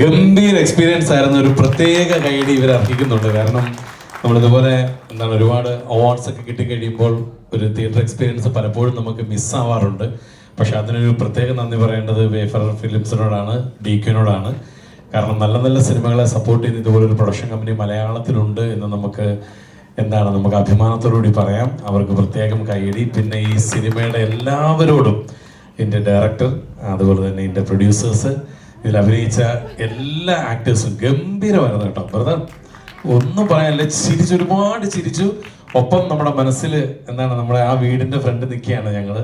ഗംഭീര എക്സ്പീരിയൻസ് ആയിരുന്നു. ഒരു പ്രത്യേക കൈഡി ഇവർ അർഹിക്കുന്നുണ്ട്. കാരണം നമ്മളിതുപോലെ ഒരുപാട് അവാർഡ്സ് ഒക്കെ കിട്ടിക്കഴിയുമ്പോൾ ഒരു തിയേറ്റർ എക്സ്പീരിയൻസ് പലപ്പോഴും നമുക്ക് മിസ്സാവാറുണ്ട്. പക്ഷെ അതിനൊരു പ്രത്യേക നന്ദി പറയേണ്ടത് വേഫർ ഫിലിംസിനോടാണ്, DQനോടാണ്. കാരണം നല്ല നല്ല സിനിമകളെ സപ്പോർട്ട് ചെയ്യുന്ന ഇതുപോലൊരു പ്രൊഡക്ഷൻ കമ്പനി മലയാളത്തിലുണ്ട് എന്ന് നമുക്ക് അഭിമാനത്തോടുകൂടി പറയാം. അവർക്ക് പ്രത്യേകം കൈയടി. പിന്നെ ഈ സിനിമയുടെ എല്ലാവരോടും, എൻ്റെ ഡയറക്ടർ, അതുപോലെ തന്നെ എൻ്റെ പ്രൊഡ്യൂസേഴ്സ്, ഇതിൽ അഭിനയിച്ച എല്ലാ ആക്ടേഴ്സും ഗംഭീരമായിരുന്നു കേട്ടോ. ബ്രദർ ഒന്നും പറയാനില്ല, ഒരുപാട് ചിരിച്ചു. ഒപ്പം നമ്മുടെ മനസ്സിൽ നമ്മുടെ ആ വീടിൻ്റെ ഫ്രണ്ട് നിൽക്കുകയാണ് ഞങ്ങൾ.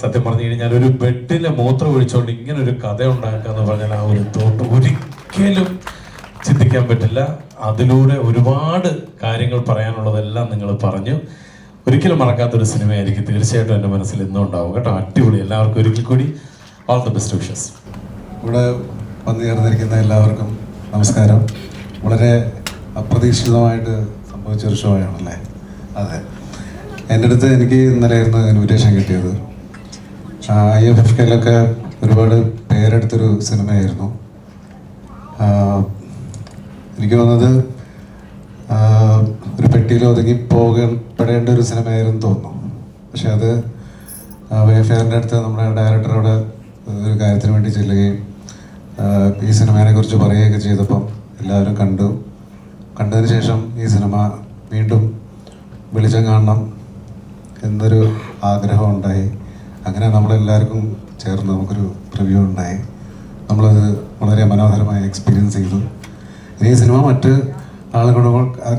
സത്യം പറഞ്ഞു കഴിഞ്ഞാൽ ഒരു ബെഡിലെ മൂത്രം ഒഴിച്ചുകൊണ്ട് ഇങ്ങനെ ഒരു കഥ ഉണ്ടാക്കുക എന്ന് പറഞ്ഞാൽ ആ ഒരു തോട്ട് ഒരിക്കലും ചിന്തിക്കാൻ പറ്റില്ല. അതിലൂടെ ഒരുപാട് കാര്യങ്ങൾ പറയാനുള്ളതെല്ലാം നിങ്ങൾ പറഞ്ഞു. ഒരിക്കലും മറക്കാത്തൊരു സിനിമയായിരിക്കും. തീർച്ചയായിട്ടും എൻ്റെ മനസ്സിൽ ഇന്നും ഉണ്ടാവും കേട്ടോ. അടിപൊളി. എല്ലാവർക്കും ഒരിക്കൽ കൂടി ഓൾ ദ ബെസ്റ്റ് വിഷസ്. ഇവിടെ വന്നു ചേർന്നിരിക്കുന്ന എല്ലാവർക്കും നമസ്കാരം. വളരെ അപ്രതീക്ഷിതമായിട്ട് സംഭവിച്ചൊരു ഷോ ആണല്ലേ? അതെ, എൻ്റെ അടുത്ത് എനിക്ക് ഇന്നലെയായിരുന്നു ഇൻവിറ്റേഷൻ കിട്ടിയത്. IFFKയിലൊക്കെ ഒരുപാട് പേരെടുത്തൊരു സിനിമയായിരുന്നു. എനിക്ക് തോന്നുന്നത് ഒരു പെട്ടിയിൽ ഒതുങ്ങി പോകപ്പെടേണ്ട ഒരു സിനിമയായിരുന്നു തോന്നുന്നു. പക്ഷെ അത് വേഫെയറിൻ്റെ അടുത്ത് നമ്മുടെ ഡയറക്ടറോട് ഒരു കാര്യത്തിന് വേണ്ടി ചെല്ലുകയും ഈ സിനിമയെ കുറിച്ച് പറയുകയൊക്കെ ചെയ്തപ്പം എല്ലാവരും കണ്ടതിന് ശേഷം ഈ സിനിമ വീണ്ടും വെളിച്ചം കാണണം എന്നൊരു ആഗ്രഹം ഉണ്ടായി. അങ്ങനെ നമ്മളെല്ലാവർക്കും ചേർന്ന് നമുക്കൊരു പ്രിവ്യൂ ഉണ്ടായി. നമ്മളത് വളരെ മനോഹരമായി എക്സ്പീരിയൻസ് ചെയ്തു. ഇനി ഈ സിനിമ മറ്റ് ആളുകൾ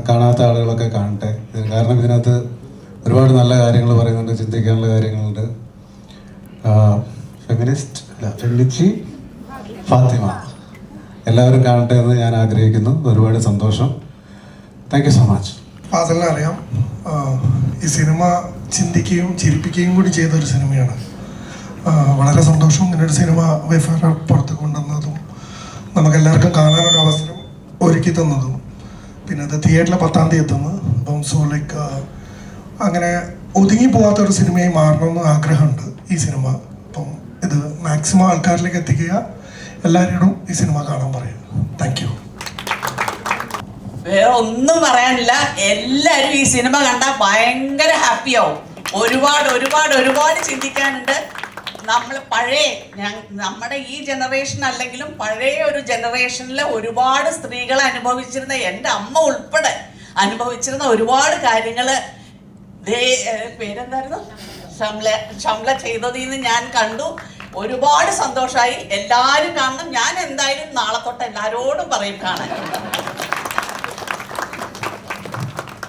കാണാത്ത ആളുകളൊക്കെ കാണട്ടെ. കാരണം ഇതിനകത്ത് ഒരുപാട് നല്ല കാര്യങ്ങൾ പറയുന്നുണ്ട്, ചിന്തിക്കാനുള്ള കാര്യങ്ങളുണ്ട്. ഫെമിനിസ്റ്റ് ഫാത്തിമ എല്ലാവരും കാണട്ടെ എന്ന് ഞാൻ ആഗ്രഹിക്കുന്നു. ഒരുപാട് സന്തോഷം. Thank you so much. അതെല്ലാം അറിയാം. ഈ സിനിമ ചിന്തിക്കുകയും ചിരിപ്പിക്കുകയും കൂടി ചെയ്തൊരു സിനിമയാണ്. വളരെ സന്തോഷം ഇങ്ങനൊരു സിനിമ വേഫർ പുറത്ത് കൊണ്ടുവന്നതും നമുക്കെല്ലാവർക്കും കാണാനൊരു അവസരം ഒരുക്കി തന്നതും. പിന്നെ അത് തിയേറ്ററിൽ 10-ാം തീയതി എത്തുന്നു. അപ്പം അങ്ങനെ ഒതുങ്ങി പോകാത്തൊരു സിനിമയായി മാറണമെന്ന് ആഗ്രഹമുണ്ട് ഈ സിനിമ. അപ്പം ഇത് മാക്സിമം ആൾക്കാരിലേക്ക് എത്തിക്കുക. എല്ലാവരോടും ഈ സിനിമ കാണാൻ പറയും. Thank you. വേറെ ഒന്നും പറയാനില്ല. എല്ലാവരും ഈ സിനിമ കണ്ടാൽ ഭയങ്കര ഹാപ്പിയാവും. ഒരുപാട് ചിന്തിക്കാനുണ്ട്. നമ്മുടെ ഈ ജനറേഷൻ അല്ലെങ്കിലും പഴയ ഒരു ജനറേഷനിൽ ഒരുപാട് സ്ത്രീകൾ അനുഭവിച്ചിരുന്ന, എൻ്റെ അമ്മ ഉൾപ്പെടെ അനുഭവിച്ചിരുന്ന ഒരുപാട് കാര്യങ്ങൾ പേരെന്തായിരുന്നു, ഷംല ചെയ്തതിൽ നിന്ന് ഞാൻ കണ്ടു. ഒരുപാട് സന്തോഷമായി. എല്ലാവരും കാണണം. ഞാൻ എന്തായാലും നാളെ തൊട്ട് എല്ലാവരോടും പറയും കാണാൻ.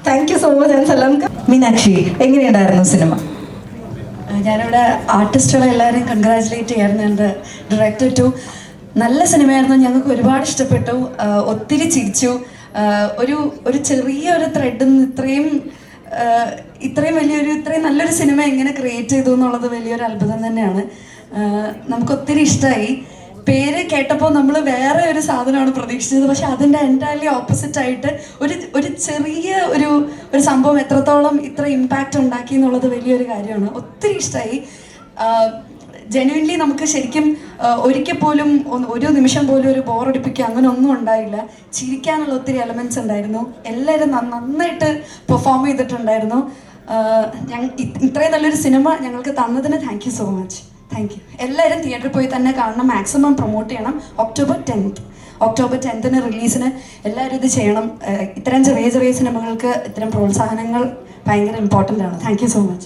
Thank you so much. Meenakshi, എങ്ങനെയുണ്ടായിരുന്നു സിനിമ? ഞാനിവിടെ ആർട്ടിസ്റ്റുകളെ എല്ലാവരെയും കൺഗ്രാജുലേറ്റ് ചെയ്യാറുണ്ട്. എൻ്റെ ഡയറക്ടർ ടു. നല്ല സിനിമയായിരുന്നു. ഞങ്ങൾക്ക് ഒരുപാട് ഇഷ്ടപ്പെട്ടു. ഒത്തിരി ചിരിച്ചു. ഒരു ചെറിയൊരു ത്രെഡിൽ നിന്ന് ഇത്രയും നല്ലൊരു സിനിമ എങ്ങനെ ക്രിയേറ്റ് ചെയ്തു എന്നുള്ളത് വലിയൊരു അത്ഭുതം തന്നെയാണ്. നമുക്കൊത്തിരി ഇഷ്ടമായി. പേര് കേട്ടപ്പോൾ നമ്മൾ വേറെ ഒരു സാധനമാണ് പ്രതീക്ഷിച്ചത്. പക്ഷെ അതിൻ്റെ എൻറ്റയർലി ഓപ്പോസിറ്റ് ആയിട്ട് ഒരു ചെറിയ ഒരു സംഭവം എത്രത്തോളം ഇത്ര ഇമ്പാക്റ്റ് ഉണ്ടാക്കി എന്നുള്ളത് വലിയൊരു കാര്യമാണ്. ഒത്തിരി ഇഷ്ടമായി. ജെന്യുവൻലി നമുക്ക് ശരിക്കും ഒരിക്കൽ പോലും ഒരു നിമിഷം പോലും ഒരു ബോറടിപ്പിക്കുക അങ്ങനെ ഒന്നും ഉണ്ടായില്ല. ചിരിക്കാനുള്ള ഒത്തിരി എലമെൻറ്റ്സ് ഉണ്ടായിരുന്നു. എല്ലാവരും നന്നായിട്ട് പെർഫോം ചെയ്തിട്ടുണ്ടായിരുന്നു. ഇത്രയും നല്ലൊരു സിനിമ ഞങ്ങൾക്ക് തന്നതിന് thank you so much. Thank you. എല്ലാവരും തിയേറ്ററിൽ പോയി തന്നെ കാണണം. മാക്സിമം പ്രൊമോട്ട് ചെയ്യണം. ഒക്ടോബർ 10th റിലീസിന് എല്ലാവരും ഇത് ചെയ്യണം. ഇത്തരം ചെറിയ സിനിമകൾക്ക് ഇത്തരം പ്രോത്സാഹനങ്ങൾ ഭയങ്കര ഇമ്പോർട്ടൻ്റ് ആണ്. Thank you so much.